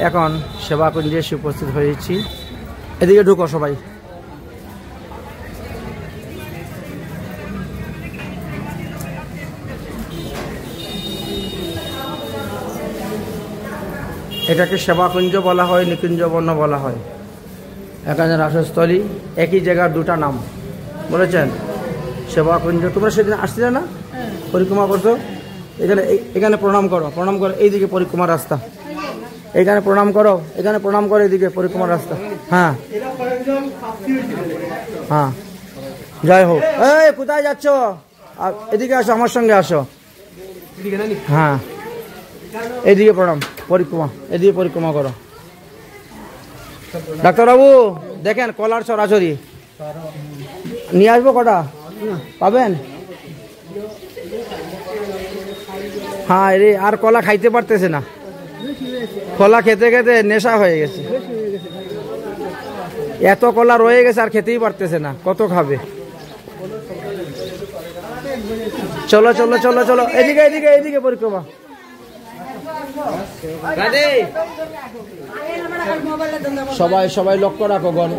এখন সেবাকুঞ্জে এসে উপস্থিত হয়েছি। এদিকে ঢুকো সবাই। এটাকে সেবাকুঞ্জ বলা হয়, নিকুঞ্জবন বলা হয়। এখানে রাসস্থলী, একই জায়গার দুটা নাম বলেছেন। সেবাকুঞ্জ, তোমরা সেদিন আসছিলে না, পরিক্রমা করছো? এখানে প্রণাম করো, প্রণাম করো, এইদিকে পরিক্রমা রাস্তা, এখানে প্রণাম করো, এখানে প্রণাম করো, এইদিকে পরিক্রমা রাস্তা। হ্যাঁ হ্যাঁ, জয় হোক। এই কোথায় যাচ্ছ? এদিকে আসো, আমার সঙ্গে আসো। হ্যাঁ, এইদিকে প্রণাম, পরিক্রমা, এদিকে পরিক্রমা করো। ডাক্তারবাবু দেখেন কলার ছড়াছড়ি নিয়ে আসবো, কটা পাবেন? হ্যাঁ রে, আর কলা খাইতে পারতেছে না, কলা খেতে খেতে নেশা হয়ে গেছে, এত কলা রয়ে গেছে আর খেতেই পারতেছে না, কত খাবে? চলো চলো চলো চলো, এদিকে এদিকে এদিকে পরিক্রমা। সবাই সবাই লক্ষ্য রাখো, গণ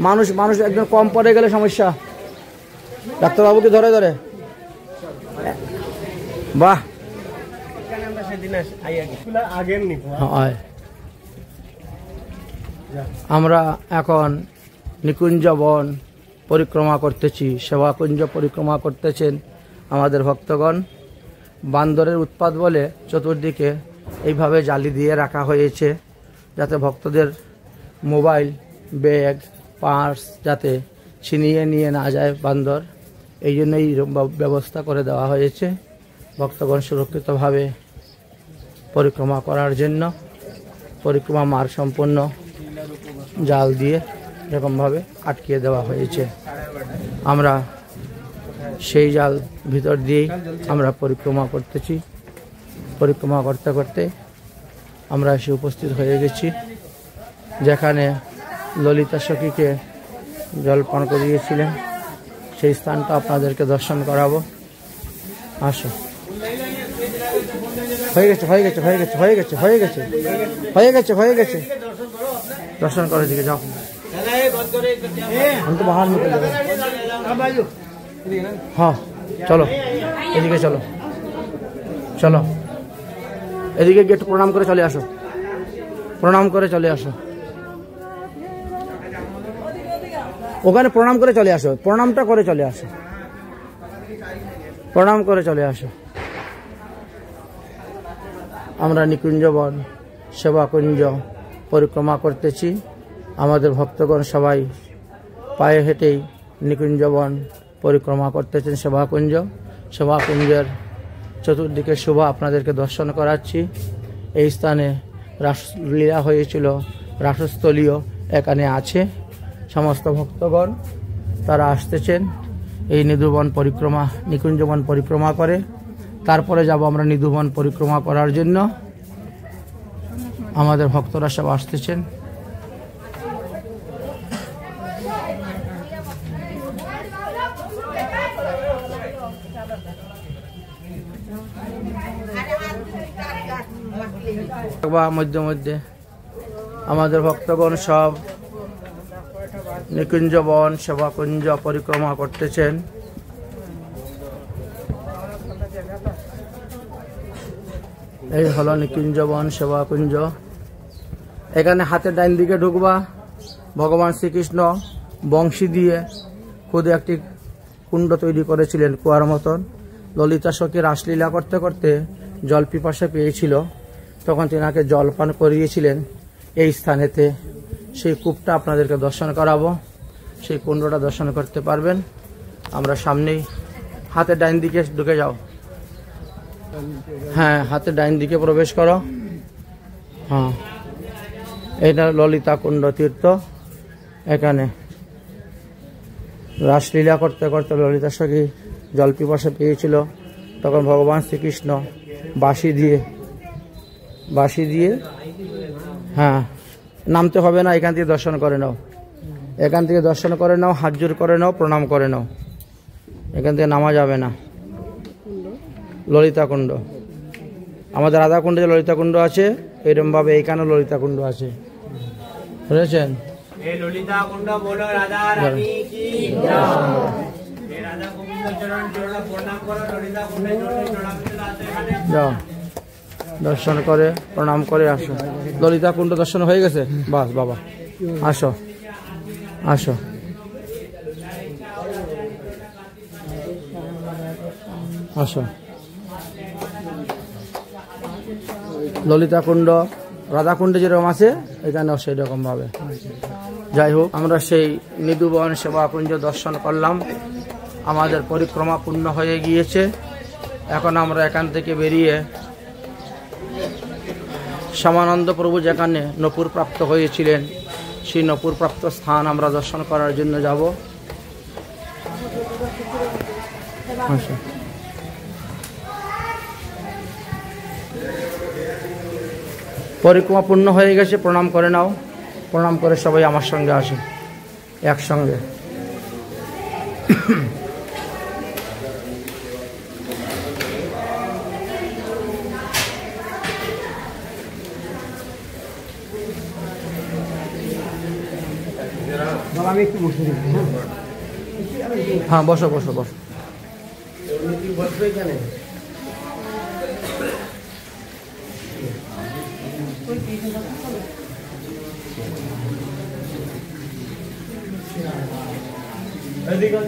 মানুষ মানুষ একদম কম পড়ে গেলে সমস্যা। ডাক্তারবাবুকে ধরে ধরে, বাহ। আমরা এখন নিকুঞ্জ বন পরিক্রমা করতেছি, সেবাকুঞ্জ পরিক্রমা করতেছেন আমাদের ভক্তগণ। বান্দরের উৎপাত বলে চতুর্দিকে এইভাবে জালি দিয়ে রাখা হয়েছে, যাতে ভক্তদের মোবাইল, ব্যাগ, পার্স যাতে ছিনিয়ে নিয়ে না যায় বান্দর, এই জন্যই ব্যবস্থা করে দেওয়া হয়েছে ভক্তগণ সুরক্ষিতভাবে পরিক্রমা করার জন্য। পরিক্রমা মার্গ সম্পূর্ণ জাল দিয়ে এরকমভাবে আটকিয়ে দেওয়া হয়েছে। আমরা সেই জাল ভিতর দিয়েই আমরা পরিক্রমা করতেছি। পরিক্রমা করতে করতে আমরা এসে উপস্থিত হয়ে গেছি যেখানে ললিতা সখীকে জল পান করিয়েছিলেন, সেই স্থানটা আপনাদেরকে দর্শন করাবো। আসো। হয়ে গেছে হয়ে গেছে হয়ে গেছে হয়ে গেছে হয়ে গেছে হয়ে গেছে হয়ে গেছে, দর্শন করে দিকে যাও। আমি তো বাহার নিকল যাবো। হ্যাঁ চলো, এদিকে চলো, চলো এদিকে গিয়ে একটু প্রণাম করে চলে আসো, প্রণাম করে চলে আসো, ওখানে প্রণাম করে চলে আসো, প্রণামটা করে চলে আসো, প্রণাম করে চলে আসো। আমরা নিকুঞ্জবন সেবাকুঞ্জ পরিক্রমা করতেছি। আমাদের ভক্তগণ সবাই পায়ে হেঁটেই নিকুঞ্জবন পরিক্রমা করতেছেন সেবাকুঞ্জ। সেবাকুঞ্জের চতুর্দিকে শোভা আপনাদেরকে দর্শন করাচ্ছি। এই স্থানে রাসলীলা হয়েছিল, রাসস্থলীও এখানে আছে। সমস্ত ভক্তগণ তারা আসতেছেন এই নিধুবন পরিক্রমা, নিকুঞ্জবন পরিক্রমা করে। তারপরে যাব আমরা নিধুবন পরিক্রমা করার জন্য। আমাদের ভক্তরা সব আসতেছেন। মধ্যে মধ্যে আমাদের ভক্তগণ সব নিকুঞ্জবন সেবাকুঞ্জ পরিক্রমা করতেছেন। এই হলো নিকুঞ্জবন সেবাকুঞ্জ। এখানে হাতের ডাইন দিকে ঢুকবা, ভগবান শ্রীকৃষ্ণ বংশী দিয়ে খুদে একটি কুণ্ড তৈরি করেছিলেন কুয়ার মতন। ললিতা সখী রাসলীলা করতে করতে জল পিপাসা পেয়েছিল, তখন তেনাকে জল পান করিয়েছিলেন এই স্থানেতে। সেই কূপটা আপনাদেরকে দর্শন করাবো, সেই কুণ্ডটা দর্শন করতে পারবেন। আমরা সামনেই, হাতের ডাইন দিকে ঢুকে যাও, হ্যাঁ হাতের ডাইন দিকে প্রবেশ করো। হ্যাঁ, এটা ললিতা কুণ্ড তীর্থ। এখানে রাসলীলা করতে করতে ললিতা সখী জল পিপাসা পেয়েছিল, তখন ভগবান শ্রীকৃষ্ণ বাঁশি দিয়ে হ্যাঁ, নামতে হবে না, এখান থেকে দর্শন করে নাও, এখান থেকে দর্শন করে নাও, হাত জোর করে নাও, প্রণাম করে নাও, এখান থেকে নামা যাবে না। ললিতা কুণ্ড, আমাদের রাধা কুণ্ডে যে ললিতা কুণ্ড আছে, এরকম ভাবে এখানে ললিতা কুণ্ড আছে, বুঝেছেন? এই ললিতা কুণ্ড বলো রাধা রানী কি জয়। এই রাধা গোবিন্দ চরণ চরণ প্রণাম করো, ললিতা কুণ্ডে চরণ চড়াতে আছে এখানে যাও, দর্শন করে প্রণাম করে আসো। ললিতা কুণ্ড দর্শন হয়ে গেছে, বাস বাবা, আসো আসো। আসো, ললিতা কুণ্ড রাধাকুণ্ডে যেরকম আছে এখানেও সেই রকম ভাবে। যাই হোক, আমরা সেই নিধুবন সেবাকুঞ্জ দর্শন করলাম, আমাদের পরিক্রমা পূর্ণ হয়ে গিয়েছে। এখন আমরা এখান থেকে বেরিয়ে শ্যামানন্দ প্রভু যেখানে নপুর প্রাপ্ত হয়েছিলেন সেই নপুর প্রাপ্ত স্থান আমরা দর্শন করার জন্য যাব। পরিক্রমা পূর্ণ হয়ে গেছে, প্রণাম করে নাও, প্রণাম করে সবাই আমার সঙ্গে আসে একসঙ্গে। হ্যাঁ, বসো বসো বসো। এদিকে